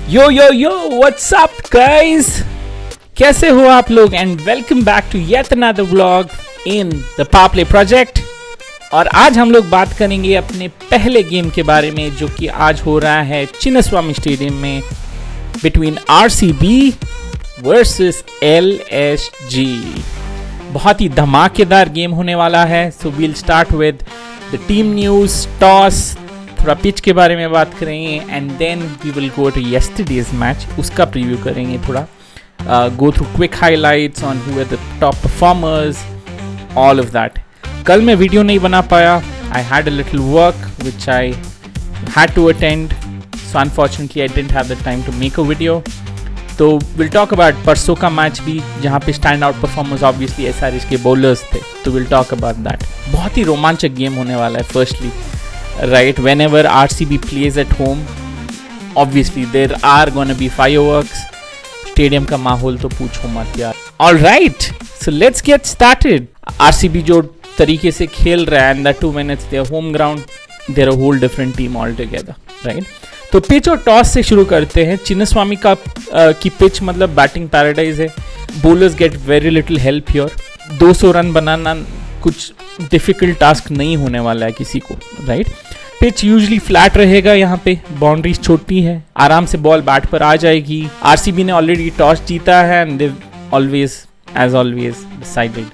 यो yo yo what's up guys, कैसे हो आप लोग and welcome back to yet another vlog in the Power Play project. और आज हम लोग बात करेंगे अपने पहले गेम के बारे में जो कि आज हो रहा है चिन्नस्वामी स्टेडियम में बिटवीन आरसीबी वर्सेस एलएसजी। बहुत ही धमाकेदार गेम होने वाला है। So we'll start with the team news, toss, थोड़ा पिच के बारे में बात करेंगे and then we will go to yesterday's match, उसका प्रीव्यू करेंगे थोड़ा, go through quick highlights on who are the top performers, all of that. कल मैं वीडियो नहीं बना पाया, I had a little work which I had to attend, so unfortunately I didn't have the time to make a video. तो will talk about परसों का match भी जहाँ पे stand out performers obviously SRH के बॉलर्स थे, तो will talk about that. बहुत ही रोमांचक गेम होने वाला है। Firstly right, whenever RCB plays at home, obviously there are gonna be fireworks. Stadium का माहौल तो पूछो मत यार। All right, so let's get started. RCB जो तरीके से खेल रहा है and that too when it's their home ground, they're a whole different team altogether, right? तो पिच और टॉस से शुरू करते हैं। चिन्नस्वामी का की पिच मतलब बैटिंग पैराडाइज है। Bowlers get very little help here. 200 run बनाना कुछ डिफिकल्ट टास्क नहीं होने वाला है किसी को, राइट? पिच यूजली फ्लैट रहेगा, यहाँ पे बाउंड्रीज छोटी है, आराम से बॉल बैट पर आ जाएगी। आरसीबी ने ऑलरेडी टॉस जीता है and they always as always decided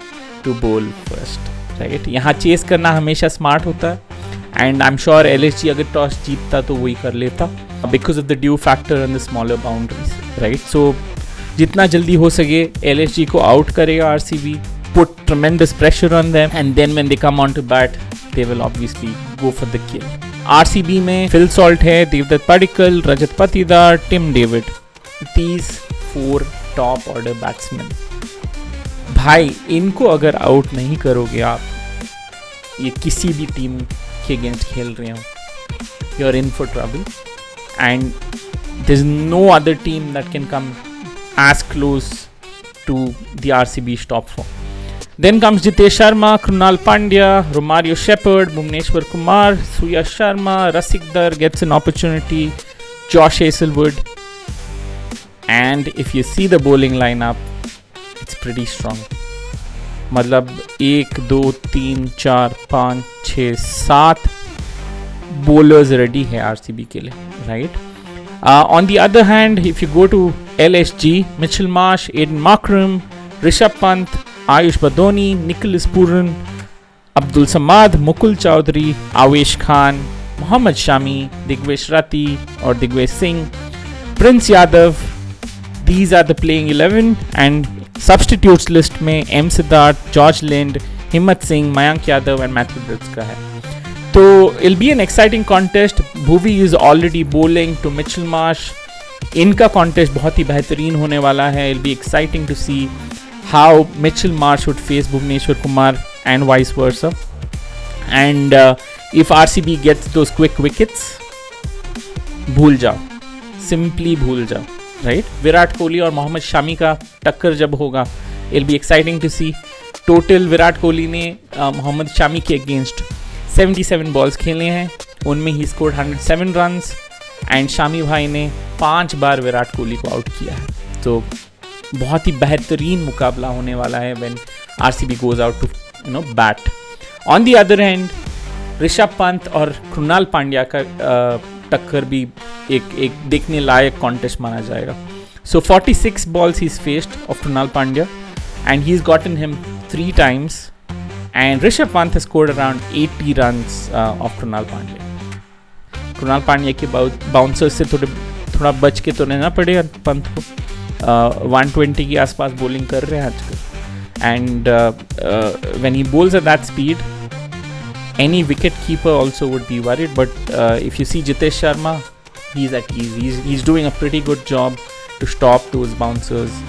to bowl first, right? यहाँ चेस करना हमेशा स्मार्ट होता है and I am sure LSG अगर टॉस जीतता तो वही कर लेता because of the dew factor and the smaller boundaries, right? So जितना जल्दी हो सके एलएसजी को आउट करेगा RCB, put tremendous pressure on them and then when they come on to bat they will obviously go for the kill. RCB में Phil Salt है, Devdutt Padikkal, Rajat Patidar, Tim David, these 4 top order batsmen. भाई इनको अगर out नहीं करोगे आप, ये किसी भी टीम के अगेंस्ट खेल रहे हो, you are in for trouble and there is no other team that can come as close to the RCB's top form. Then comes Jitesh Sharma, Krunal Pandya, Romario Shepherd, Bhuvneshwar Kumar, Surya Sharma, Rasikdar gets an opportunity, Josh Hazlewood. And if you see the bowling lineup, it's pretty strong. मतलब 1, 2, 3, 4, 5, 6, 7 bowlers ready है RCB के लिए, right? On the other hand, if you go to LSG, Mitchell Marsh, Aiden Markram, Rishabh Pant, Ayush Badoni, Nicholas Pooran, Abdul Samad, Mukul Choudhary, Avesh Khan, Mohammed Shami, Digvesh Rathi और Digvesh Singh, Prince Yadav, these are the playing 11 and substitutes list में M Siddharth, George Linde, Himmat Singh, Mayank Yadav and Matthew Breetzke का है। तो it'll be an exciting contest. Bhuvi is already bowling to Mitchell Marsh. इनका contest बहुत ही बेहतरीन होने वाला है। It'll be exciting to see how Mitchell Marsh would face Bhuvneshwar Kumar and vice versa. And if RCB gets those quick wickets, भूल जाओ, simply भूल जाओ, right? विराट कोहली और मोहम्मद शामी का टक्कर जब होगा, it'll be exciting to see. Total Virat Kohli ने मोहम्मद शामी के अगेंस्ट 77 बॉल्स खेले हैं, उनमें he scored 107 runs and Shami भाई ने 5 बार विराट कोहली को आउट किया है। तो बहुत ही बेहतरीन मुकाबला होने वाला है when RCB goes out to bat. On the other hand, Rishabh Pant और कृणाल पांड्या का टक्कर भी एक देखने लायक कॉन्टेस्ट माना जाएगा। So 46 balls he's faced of Krunal Pandya and he's gotten him 3 times and Rishabh Pant has scored around 80 runs of Krunal Pandya. Krunal Pandya के bouncers से थोड़ा बच के तो रहना पड़ेगा पंत को। 120 के आसपास बॉलिंग कर रहे हैं आजकल and when he bowls at that speed any wicket keeper also would be worried, but if you see Jitesh Sharma, he is at ease, he is doing a pretty good job to stop those bouncers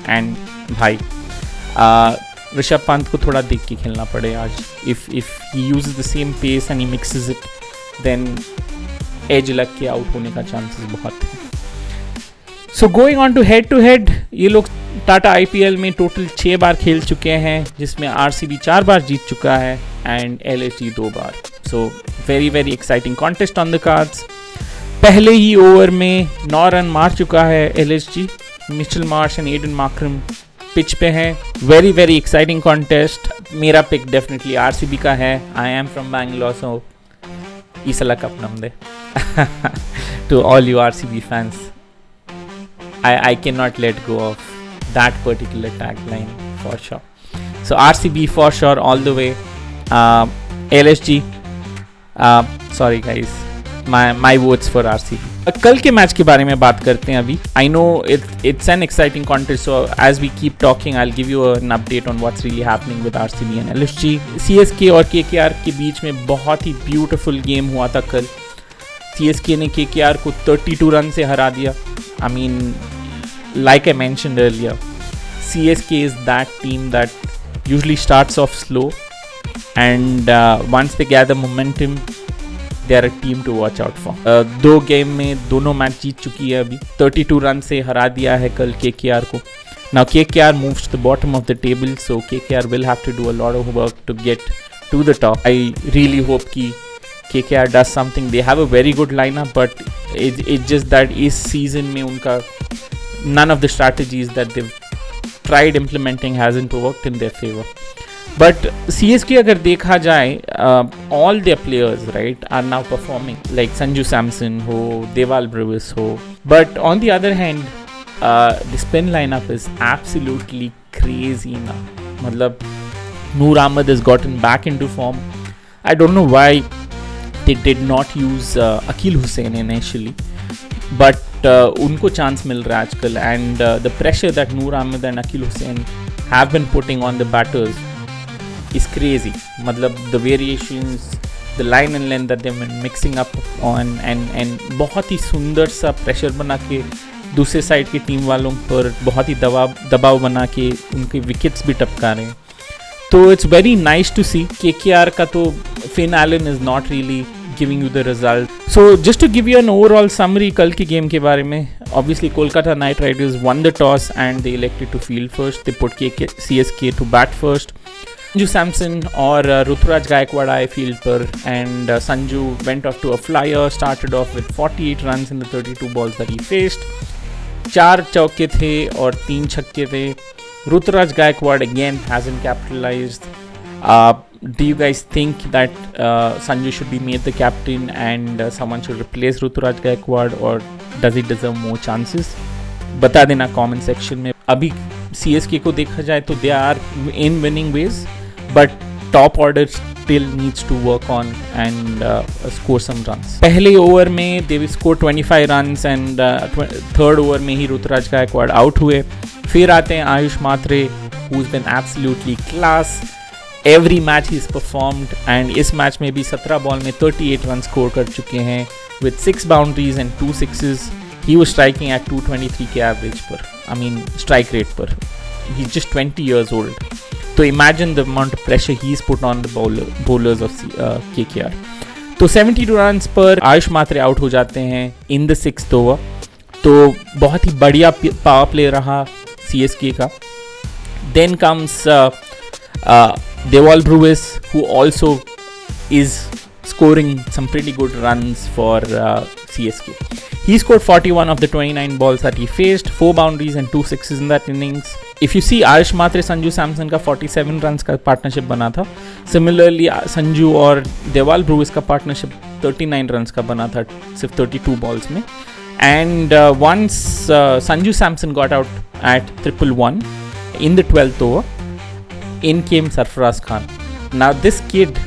and भाई ऋषभ पंत को थोड़ा देख के खेलना पड़े आज। If he uses the same pace and he mixes it then edge लग के आउट होने का चांसेस बहुत है। So going on to head, ये लोग टाटा आईपीएल में टोटल 6 बार खेल चुके हैं, जिसमें आरसीबी 4 बार जीत चुका है एंड एलएसजी 2 बार। So very very exciting contest on the cards. पहले ही ओवर में 9 रन मार चुका है LSG. Mitchell Marsh and Aiden Markram pitch पे हैं। Very very exciting contest. मेरा पिक डेफिनेटली आरसीबी का है। I am from Bangalore, so ಈ ಸಲ ಕಪ್ ನಮ್ಮದೇ. To all you RCB fans, I cannot let go of that particular tagline for sure. So RCB for sure all the way. LSG, sorry guys, my votes for RCB. कल के match के बारे में बात करते हैं अभी. I know it's an exciting contest, so as we keep talking, I'll give you an update on what's really happening with RCB and LSG. CSK और KKR के बीच में बहुत ही ब्यूटीफुल गेम हुआ था कल. CSK ने KKR को 32 रन से हरा दिया. I mean, like I mentioned earlier, CSK is that team that usually starts off slow, and once they gather momentum, they are a team to watch out for. 2 game में दोनों match जीत चुकी है अभी. 32 run से हरा दिया है कल KKR को. Now KKR moves to the bottom of the table, so KKR will have to do a lot of work to get to the top. I really hope कि KKR does something. They have a very good lineup, but it's just that इस season में उनका none of the strategies that they've tried implementing hasn't worked in their favor. But CSK अगर देखा जाए, all their players right are now performing, like Sanju Samson हो, Deval Brewis हो. But on the other hand, the spin lineup is absolutely crazy now. मतलब Noor Ahmed has gotten back into form. I don't know why they did not use Akil Hussain initially, but उनको chance मिल रहा है आजकल. And the pressure that Noor Ahmed and Akil Hussain have been putting on the batters is crazy. मतलब the variations, the line and length that they've been mixing up on, and बहुत ही सुंदर सा pressure बना के दूसरे side की team वालों पर बहुत ही दबाव बना के उनके विकेट्स भी टपका रहे हैं. तो it's very nice to see. KKR का तो Finn Allen is not really giving you the result. So just to give you an overall summary कल के गेम के बारे में, obviously Kolkata Knight Riders won the toss and they elected to field first. They put CSK to bat first. Sanju Samson और ऋतुराज गायकवाड़ आए field पर, and Sanju went off to a flyer, started off with 48 runs in the 32 balls that he faced. 4 चौके थे और 3 छक्के थे. Rituraj Gaekwad again hasn't capitalized. Do you guys think that Sanju should be made the captain and someone should replace Rituraj Gaekwad, or does he deserve more chances? बता देना comment section में. अभी CSK को देखा जाए तो they are in winning ways, but top order still needs to work on and score some runs. पहले over में they scored 25 runs and third over में ही ऋतुराज गायकवाड़ आउट हुए. फिर आते हैं आयुष मात्रे, who's been absolutely class. Every match he's performed, and इस match में भी 17 बॉल में 38 रन स्कोर कर चुके हैं with 6 boundaries and 2 sixes. He was striking at 223 के एवरेज पर, I mean strike rate पर. He's just 20 years old. So imagine the amount of pressure he's put on the bowlers of KKR. तो 72 runs पर आयुष मात्रे out हो जाते हैं in the 6th over. तो बहुत ही बढ़िया पावर प्ले रहा CSK का. Then comes Deval Brewis, who also is scoring some pretty good runs for CSK. He scored 41 of the 29 balls that he faced, 4 boundaries and 2 sixes in that innings. If you see, Ayush Mhatre Sanju Samson का 47 run का partnership बना था. Similarly Sanju और देवाल ब्रूविस का partnership 39 run का बना था सिर्फ 32 बॉल्स में. And once Sanju Samson got out at 111 in the 12th over, in came Sarfaraz Khan. Now this kid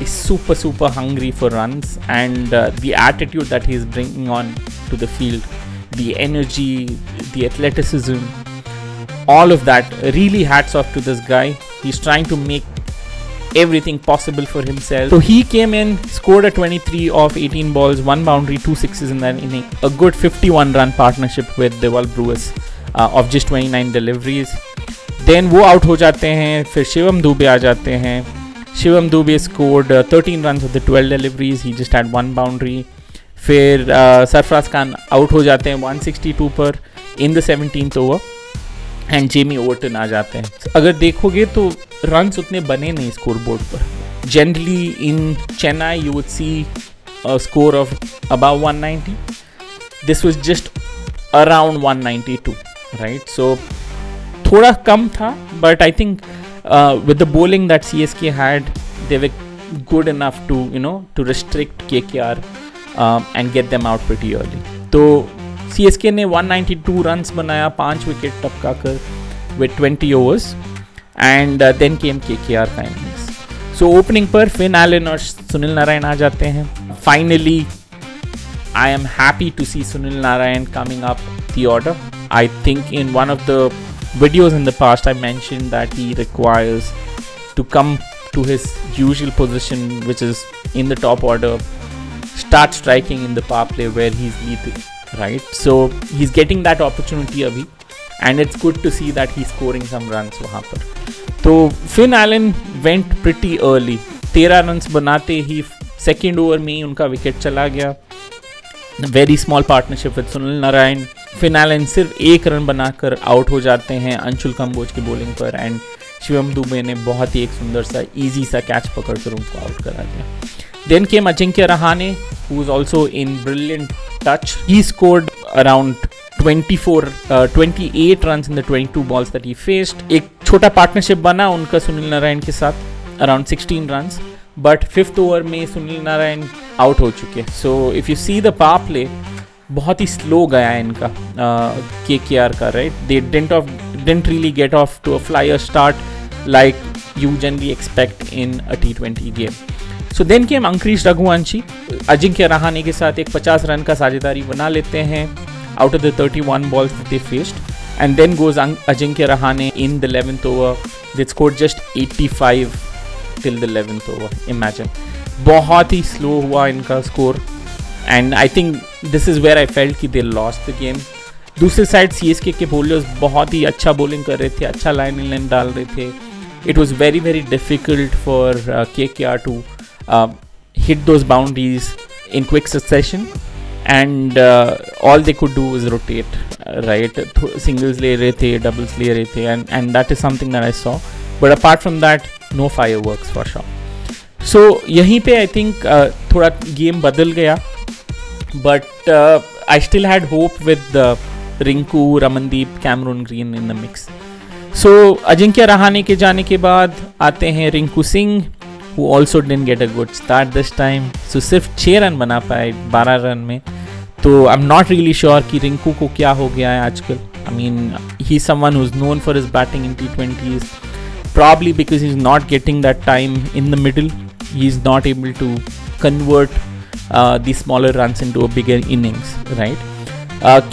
is super hungry for runs, and the attitude that he is bringing on to the field, the energy, the athleticism, all of that, really hats off to this guy. He's trying to make everything possible for himself. So he came in, scored a 23 of 18 balls, 1 boundary, 2 sixes in that inning. A good 51 run partnership with Deval Brewis of just 29 deliveries. Then वो out हो जाते हैं. फिर शिवम दुबे आ जाते हैं. Shivam Dubey scored 13 runs of the 12 deliveries. He just had 1 boundary. फिर Sarfaraz Khan out हो जाते हैं 162 पर in the 17th over. And Jamie Overton आ जाते हैं. अगर देखोगे तो रन्स उतने बने नहीं स्कोर बोर्ड पर. Generally in Chennai you would see a score of above 190. This was just around 192, right? So थोड़ा कम था, but I think with the bowling that CSK had, they were good enough to to restrict KKR and get them out pretty early. तो CSK ने 192 runs बनाया, 5 wicket टपका कर with 20 overs, and then came KKR का innings. So opening पर Finn Allen और सुनील नारायण आ जाते हैं. Finally, I am happy to see Sunil Narayan coming up the order. I think in one of the videos in the past I mentioned that he requires to come to his usual position, which is in the top order, start striking in the power play where he's lethal, right? So he's getting that opportunity abhi, and it's good to see that he's scoring some runs वहाँ पर. तो Finn Allen went pretty early. 13 runs बनाते ही second over में ही उनका wicket चला गया. Very small partnership with Sunil Narayan. Finn Allen सिर्फ 1 run बनाकर आउट हो जाते हैं अंशुल कंबोज की बॉलिंग पर, एंड शिवम दुबे ने बहुत ही एक सुंदर सा इजी सा कैच पकड़कर उनको आउट करा दिया. Then came Ajinkya Rahane, who was also in brilliant touch. He scored around 28 runs in the 22 balls that he faced. एक छोटा पार्टनरशिप बना उनका सुनील नारायण के साथ, around 16 runs, but 5th over में सुनील नारायण आउट हो चुके. So if you see the Power play, बहुत ही स्लो गया इनका KKR का, right. They didn't really get off to a flyer start like you generally expect in a T20 game. So then came Ankush Raghuvanshi. Ajinkya Rahane के साथ एक 50 run का साझेदारी बना लेते हैं out of the 31 balls that they faced, and then goes Ajinkya Rahane in the 11th over. They scored just 85 till the 11th over. Imagine, बहुत ही slow हुआ इनका score, and I think this is where I felt कि they lost the game. दूसरी side CSK के bowlers बहुत ही अच्छा bowling कर रहे थे, अच्छा line in line डाल रहे थे. It was very very difficult for KKR to hit those boundaries in quick succession. And all they could do was rotate, right? Singles ले रहे थे, doubles ले रहे थे, and that is something that I saw. But apart from that, no fireworks for sure. So यहीं पे I think थोड़ा game बदल गया, but I still had hope with Rinku, Ramandeep, Cameron Green in the mix. So Ajinkya Rahane के जाने के बाद आते हैं Rinku Singh, who also didn't get a good start this time. So सिर्फ 6 रन बना पाए 12 रन में. तो I'm not really sure कि रिंकू को क्या हो गया है आजकल. I mean, he's someone who's known for his batting in T20s. Probably because he's not getting that time in the middle. He's not able to convert these smaller runs into a bigger innings, right?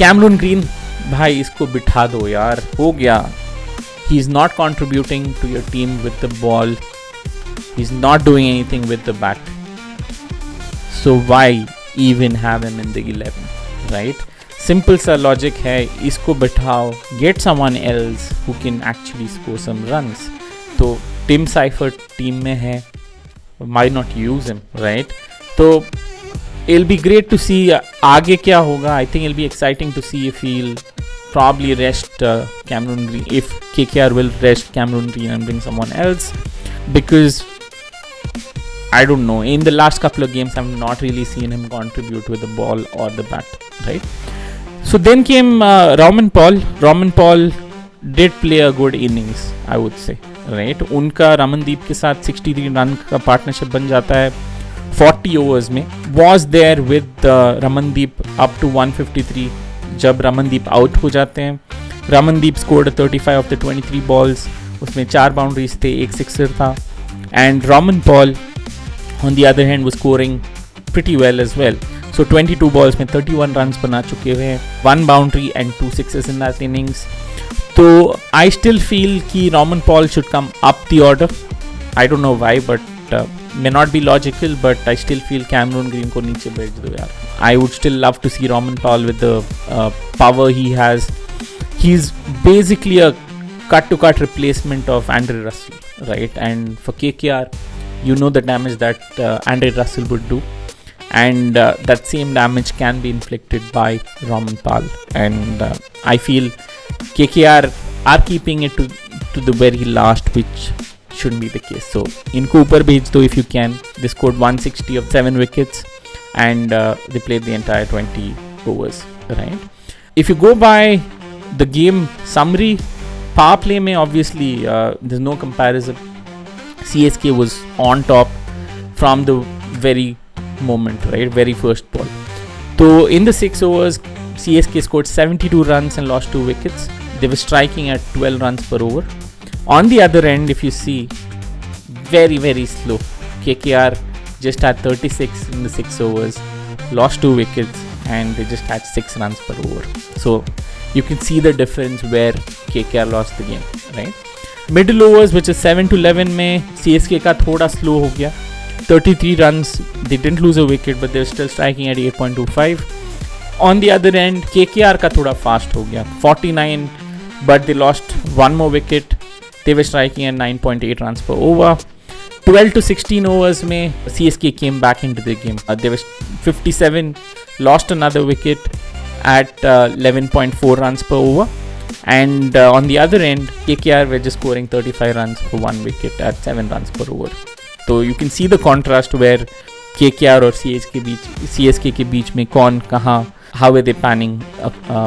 Cameron Green, भाई इसको बिठा दो यार, हो गया. He's not contributing to your team with the ball. He's not doing anything with the bat. So why even have him in the 11, right? Simple सा logic है, इसको बिठाओ, get someone else who can actually score some runs. तो Tim Seifert team में है, why not use him, right? तो it'll be great to see आगे क्या होगा. I think it'll be exciting to see if he'll probably rest Cameron Green, if KKR will rest Cameron Green and bring someone else, because I don't know, in the last couple of games I've not really seen him contribute with the ball or the bat, right? So then came Roman Paul. Roman Paul did play a good innings, I would say, right? उनका रमनदीप के साथ 63 run का partnership बन जाता है 40 overs में. Was there with Ramandeep up to 153 जब Ramandeep out हो जाते हैं. Ramandeep scored 35 of the 23 balls, उसमें 4 बाउंड्रीज थे, 1 सिक्सर था, and Roman Paul on the other hand was scoring pretty well as well. So 22 balls में 31 runs बना चुके हुए हैं, 1 boundary and 2 sixes in that innings. तो I still feel कि Roman Paul should come up the order. I don't know why, but may not be logical, but I still feel Cameron Green को नीचे भेज दो यार. I would still love to see Roman Paul with the power he has. He's basically a cut-to-cut replacement of Andre Russell, right? And for KKR, you know the damage that Andre Russell would do, and that same damage can be inflicted by Roman Paul. And I feel KKR are keeping it to the very last, which shouldn't be the case. So इनको ऊपर भेज दो if you can. They scored 160 of 7 wickets, and they played the entire 20 overs, right? If you go by the game summary, power play mein obviously there's no comparison. CSK was on top from the very moment, right? Very first ball. So in the 6 overs, CSK scored 72 runs and lost 2 wickets. They were striking at 12 runs per over. On the other end, if you see, very, very slow. KKR just had 36 in the 6 overs, lost 2 wickets, and they just had 6 runs per over. So you can see the difference where KKR lost the game, right? Middle overs, which is 7 to 11 में CSK का थोड़ा slow हो गया. 33 runs, they didn't lose a wicket, but they were still striking at 8.25. On the other end, KKR का थोड़ा fast हो गया. 49, but they lost 1 more wicket. They were striking at 9.8 runs per over. 12 to 16 overs में CSK came back into the game. They were 57, lost another wicket at 11.4 runs per over. And on the other end, KKR were just scoring 35 runs for 1 wicket at 7 runs per over. So you can see the contrast where KKR और CSK के बीच में कौन कहाँ, how are they panning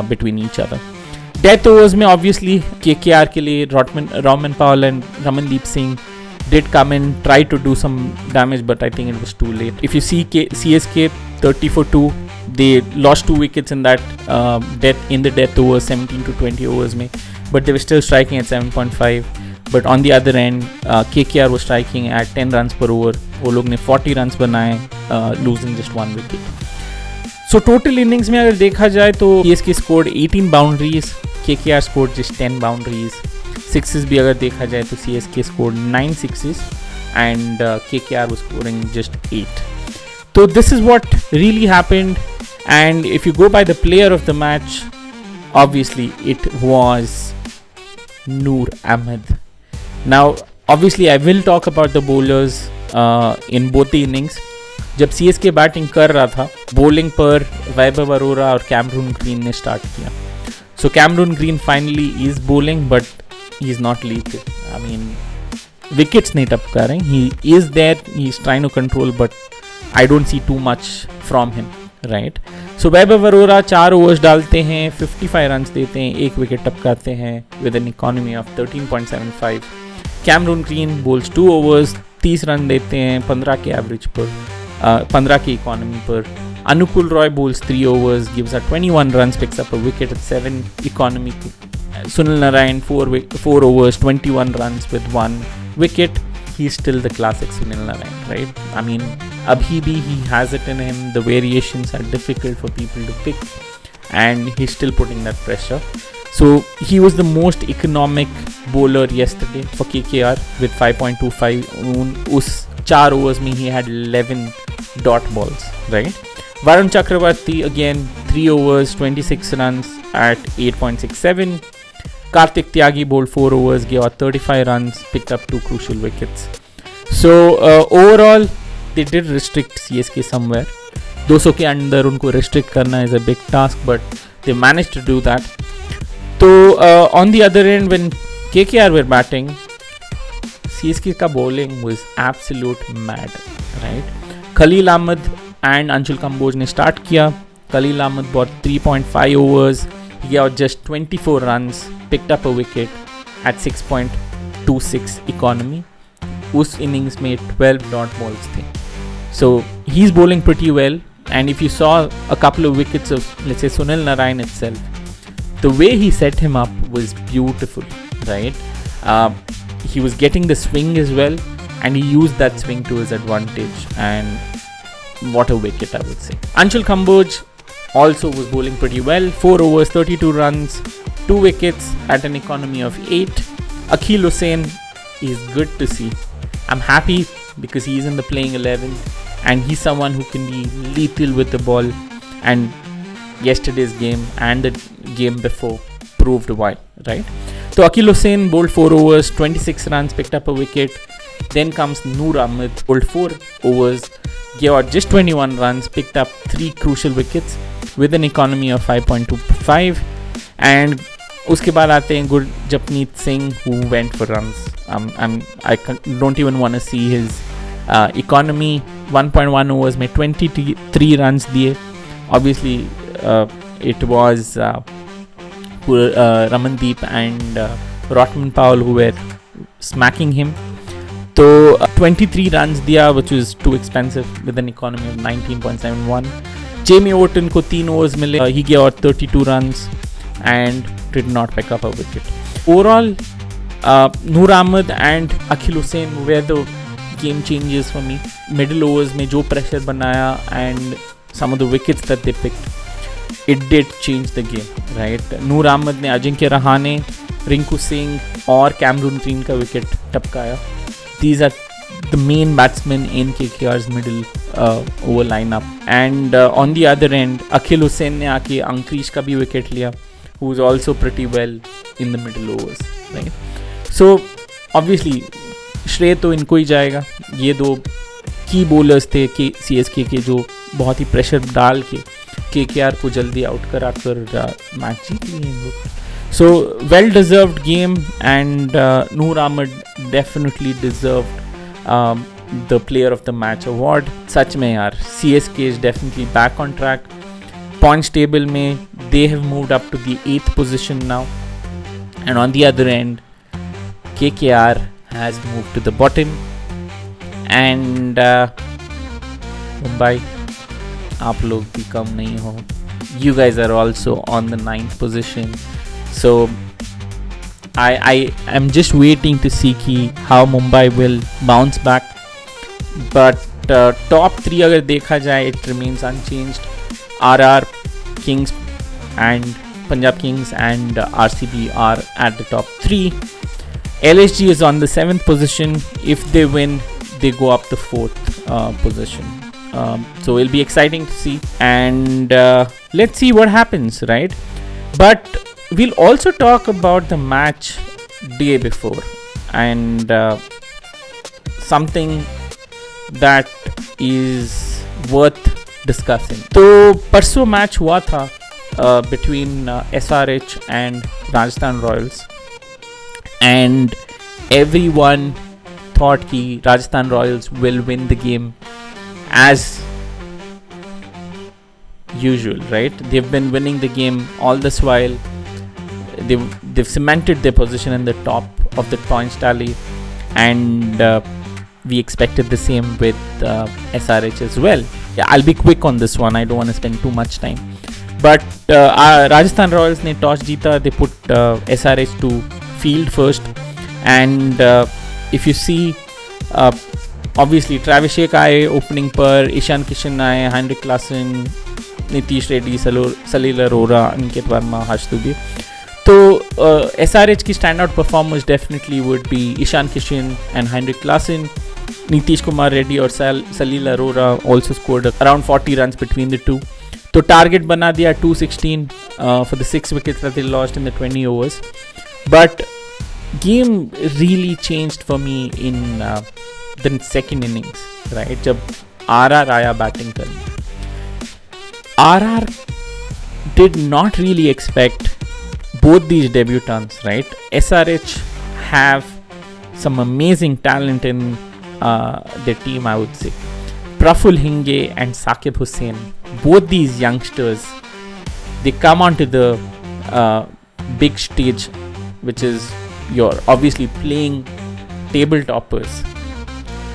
between each other. Death overs में obviously KKR के लिए Roman Powell and Ramandeep Singh did come in, try to do some damage, but I think it was too late. If you see CSK 30 for 2, they lost 2 wickets in that death overs, 17 to 20 overs में, but they were still striking at 7.5. But on the other end, KKR was striking at 10 runs per over. वो लोग ने 40 runs बनाए, losing just 1 wicket. So total innings में अगर देखा जाए तो CSK scored 18 boundaries, KKR scored just 10 boundaries. Sixes भी अगर देखा जाए तो CSK scored 9 sixes and KKR was scoring just 8. So this is what really happened, and if you go by the player of the match, obviously it was Noor Ahmed. Now obviously I will talk about the bowlers in both the innings. जब CSK batting कर रहा था, bowling पर वैभव अरोरा और Cameron Green ने start किया. So Cameron Green finally is bowling, but he is not lethal. I mean, wickets नहीं टपका रहे. He is there, he is trying to control, but I don't see too much from him, right? So Vaibhav Arora 4 overs डालते हैं, 55 runs देते हैं, 1 wicket टपकाते हैं with an economy of 13.75. Cameron Green bowls 2 overs, 30 run देते हैं 15 के average पर, 15 की economy पर. Anukul Roy bowls 3 overs, gives her 21 runs, picks up a wicket at 7 economy. Sunil Narine 4 overs, 21 runs with 1 wicket. He's still the classic Sunil Narine, right? I mean, abhi bhi he has it in him. The variations are difficult for people to pick, and he's still putting that pressure. So he was the most economic bowler yesterday for KKR with 5.25. Us 4 overs mein he had 11 dot balls, right? Varun Chakravarti again 3 overs, 26 runs at 8.67. Karthik Tyagi bowled 4 overs, gave out 35 runs, picked up 2 crucial wickets. So overall they did restrict CSK somewhere. 200 के अंदर उनको restrict करना is a big task, but they managed to do that. So on the other end, when KKR were batting, CSK का bowling was absolute mad, right? Khalil Ahmed and Anshul Kamboj ने start किया. Khalil Ahmed bowled 3.5 overs, he gave just 24 runs, picked up a wicket at 6.26 economy. उस innings में 12 dot balls थे. So he's bowling pretty well, and if you saw a couple of wickets of, let's say, Sunil Narine itself, the way he set him up was beautiful, right? He was getting the swing as well, and he used that swing to his advantage, and what a wicket, I would say. Anshul Kamboj also was bowling pretty well. 4 overs, 32 runs, 2 wickets at an economy of 8. Akhil Hussain is good to see. I'm happy because he's in the playing 11, and he's someone who can be lethal with the ball, and yesterday's game and the game before proved why, right? So Akhil Hussain bowled 4 overs, 26 runs, picked up a wicket. Then comes Noor Ahmed, bowled 4 overs, gave out just 21 runs, picked up 3 crucial wickets with an economy of 5.25. And उसके बाद आते हैं Gurjapneet Singh, who went for runs. I don't even want to see his economy. 1.1 overs में 23 runs दिए. Obviously it was Ramandeep and Rotman Powell who were smacking him. तो 23 runs दिया, which was too expensive with an economy of 19.71. Jamie Orton को 3 overs मिले. He gave out 32 runs and did not pick up a wicket. Overall, Noor Ahmed and Akhil Hussain were the game changers for me. Middle overs में जो pressure बनाया and some of the wickets that they picked, it did change the game, right? Noor Ahmed ने अजिंक्य रहाणे, रिंकू सिंह और Cameron Green का wicket टपकाया. These are the main batsmen in KKR's middle over lineup. And on the other end, Akhil Hussain ने आके अंक्रीश का भी wicket लिया, who was also pretty well in the middle overs, right? So obviously श्रेय तो इनको ही जाएगा. ये दो की बॉलर्स थे CSK के जो बहुत ही प्रेशर डाल के KKR को जल्दी आउट करा कर मैच जीत लिए. So well deserved game, and Noor Ahmed definitely deserved the player of the match award. सच में यार, CSK is definitely back on track. Points table में they have moved up to the 8th position now, and on the other end KKR has moved to the bottom, and Mumbai, आप लोग भी कम नहीं हो. You guys are also on the 9th position. So I am just waiting to see how Mumbai will bounce back. But top 3 अगर देखा जाए, it remains unchanged. RR, Kings and Punjab Kings and RCB are at the top 3. LSG is on the 7th position. If they win, they go up the 4th position. So it'll be exciting to see, and let's see what happens, right? But we'll also talk about the match day before, and something that is worth discussing. तो परसों match हुआ था between SRH and Rajasthan Royals, and everyone thought कि Rajasthan Royals will win the game as usual, right? They've been winning the game all this while. They've cemented their position in the top of the points tally, and we expected the same with SRH as well. Yeah, I'll be quick on this one. I don't want to spend too much time. But Rajasthan Royals ne toss jeeta. They put SRH to field first, and if you see, obviously Travis Sheikh आए opening पर, ईशान किशन आए, Heinrich Klaasen, Nitish Reddy, Salil Arora, Ankit Verma, Harsh Dubey. तो SRH की stand out performers definitely would be Ishan Kishan and Heinrich Klaasen. Nitish Kumar Reddy और Salil Arora also scored around 40 runs between the two. तो target बना दिया 216 for the 6 wickets that they lost in the 20 overs. But game really changed for me in the second innings, right? जब RR आया batting करने, RR did not really expect both these debutants, right? SRH have some amazing talent in their team, I would say. Praful Hinge and Saqib Hussain, both these youngsters, they come onto the big stage, which is you're obviously playing table toppers,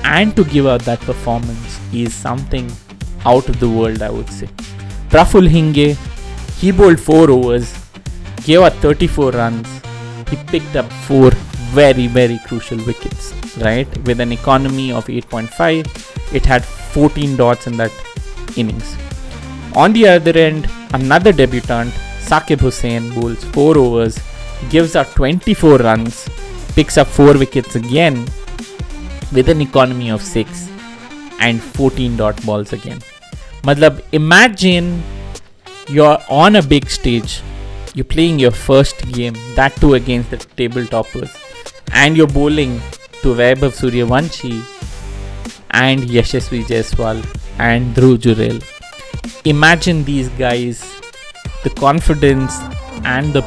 and to give out that performance is something out of the world, I would say. Praful Hinge, he bowled 4 overs, gave out 34 runs. He picked up 4 very, very crucial wickets, right? With an economy of 8.5, it had 14 dots in that innings. On the other end, another debutant, Saqib Hussain, bowls 4 overs, gives out 24 runs, picks up 4 wickets again with an economy of 6 and 14 dot balls again. Matlab, imagine you're on a big stage, you're playing your first game, that too against the table toppers, and you're bowling to Vaibhav Suryavanshi and Yashasvi Jaiswal and Dhruv Jurel. Imagine these guys, the confidence and the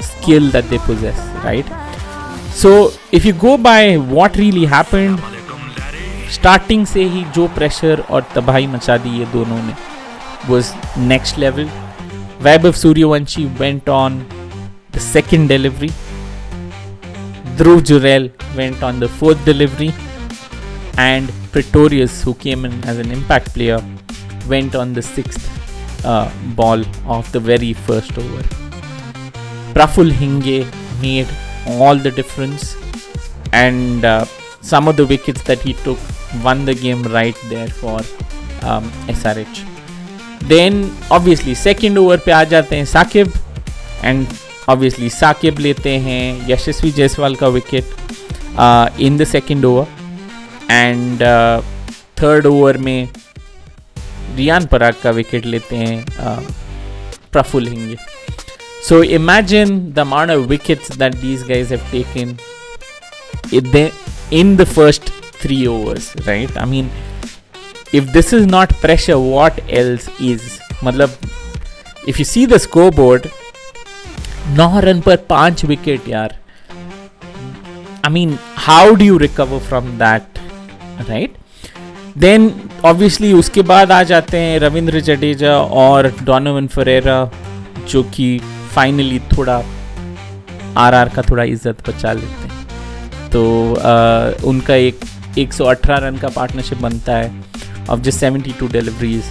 skill that they possess, right? So if you go by what really happened, starting से ही जो pressure और तबाही मचा दी ये दोनों ने was next level. Vaibhav Suryavanshi went on the second delivery. Dhruv Jurel went on the fourth delivery. And Pretorius, who came in as an impact player, went on the sixth ball of the very first over. Praful Hinge made all the difference, and some of the wickets that he took won the game right there for SRH. Then obviously second over पे आ जाते हैं Saqib, and obviously Saqib लेते हैं यशस्वी जायसवाल का wicket in the second over, and third over में रियान पराग का wicket लेते हैं Praful Hinge. So imagine the amount of wickets that these guys have taken in the first 3 overs, right? I mean, if this is not pressure, what else is? मतलब if you see the scoreboard, 9 run पर 5 wicket यार. I mean, how do you recover from that, right? Then obviously उसके बाद आ जाते हैं रविंद्र जडेजा और Donovan Ferreira, जो कि फाइनली थोड़ा आरआर का थोड़ा इज्जत बचा लेते हैं. तो उनका एक 118 रन का पार्टनरशिप बनता है of just 72 deliveries.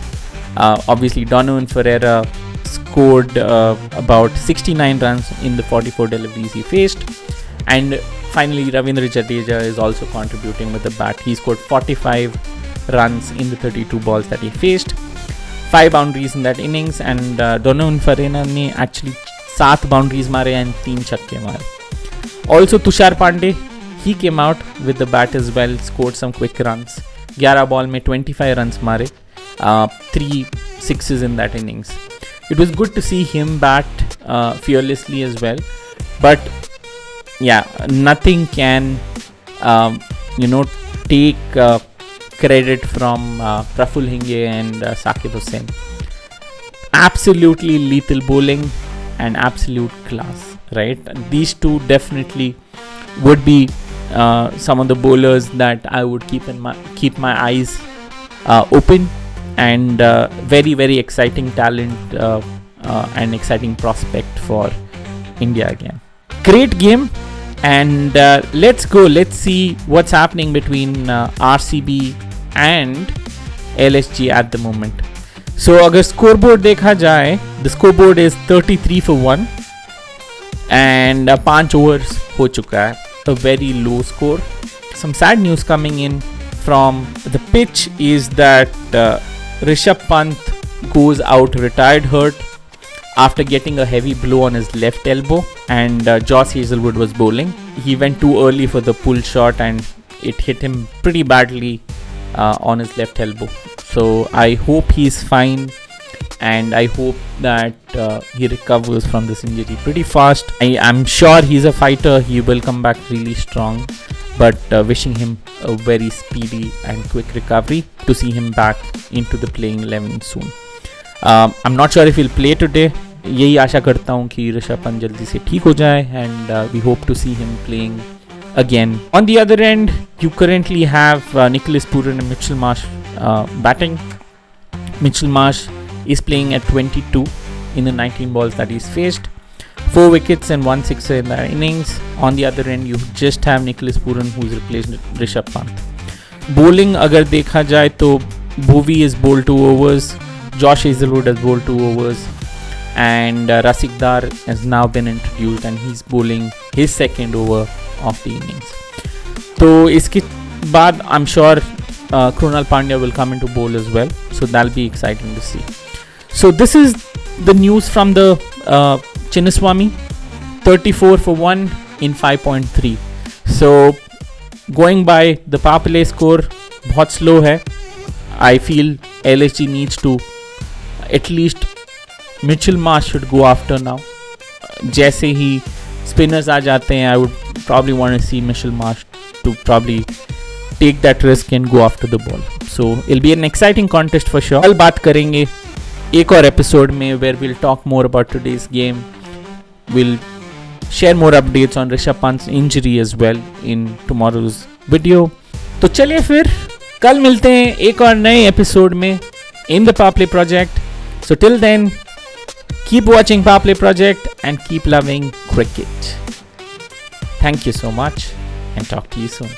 Obviously Donovan Ferreira scored about 69 runs in the 44 deliveries he faced, and finally Ravindra Jadeja is also contributing with the bat. He scored 45 runs in the 32 balls that he faced, 5 boundaries in that innings, and Donovan Ferreira ने actually 7 boundaries मारे and 3 छक्के मारे. Also Tushar Pandey, he came out with the bat as well, scored some quick runs. 11 ball में 25 runs मारे, 3 sixes in that innings. It was good to see him bat fearlessly as well, but yeah, nothing can take credit from Praful Hinge and Saqib Hussain. Absolutely lethal bowling and absolute class, right? These two definitely would be some of the bowlers that I would keep my eyes open, and very very exciting talent and exciting prospect for India again. Great game, and let's see what's happening between RCB and LSG at the moment. So अगर scoreboard देखा जाए, the scoreboard is 33 for 1 and 5 overs हो चुका है. A very low score. Some sad news coming in from the pitch is that Rishabh Pant goes out retired hurt after getting a heavy blow on his left elbow, and Josh Hazlewood was bowling. He went too early for the pull shot and it hit him pretty badly on his left elbow. So I hope he's fine, and I hope that he recovers from this injury pretty fast. I'm sure he's a fighter. He will come back really strong, but wishing him a very speedy and quick recovery to see him back into the playing 11 soon. I'm not sure if he'll play today. यही आशा करता हूँ कि ऋषभ पंत जल्दी से ठीक हो जाए, and we hope to see him playing again. On the other end, you currently have Nicholas Pooran and Mitchell Marsh batting. Mitchell Marsh is playing at 22 in the 19 balls that he's faced. 4 wickets and 1 sixer in the innings. On the other end, you just have Nicholas Pooran, who's replaced Rishabh Pant. Bowling अगर देखा जाए तो Bhuvi has bowled 2 overs, Josh Hazlewood has bowled 2 overs, and Rasik Dar has now been introduced and he's bowling his second over of the innings. तो इसके बाद I'm sure Krunal Pandya will come into bowl as well, so that'll be exciting to see. So this is the news from the Chinnaswamy, 34 for 1 in 5.3. So going by the power play score, बहुत slow है. I feel LSG needs to at least Mitchell Marsh should go after now. जैसे ही spinners आ जाते हैं, I would probably want to see Mitchell Marsh to probably take that risk and go after the ball. So it'll be an exciting contest for sure. कल बात करेंगे एक और episode में where we'll talk more about today's game. We'll share more updates on Rishabh Pant's injury as well in tomorrow's video. तो चलिए फिर कल मिलते हैं एक और नए एपिसोड में in the Paple project. So till then, keep watching Paple Project and keep loving cricket. Thank you so much and talk to you soon.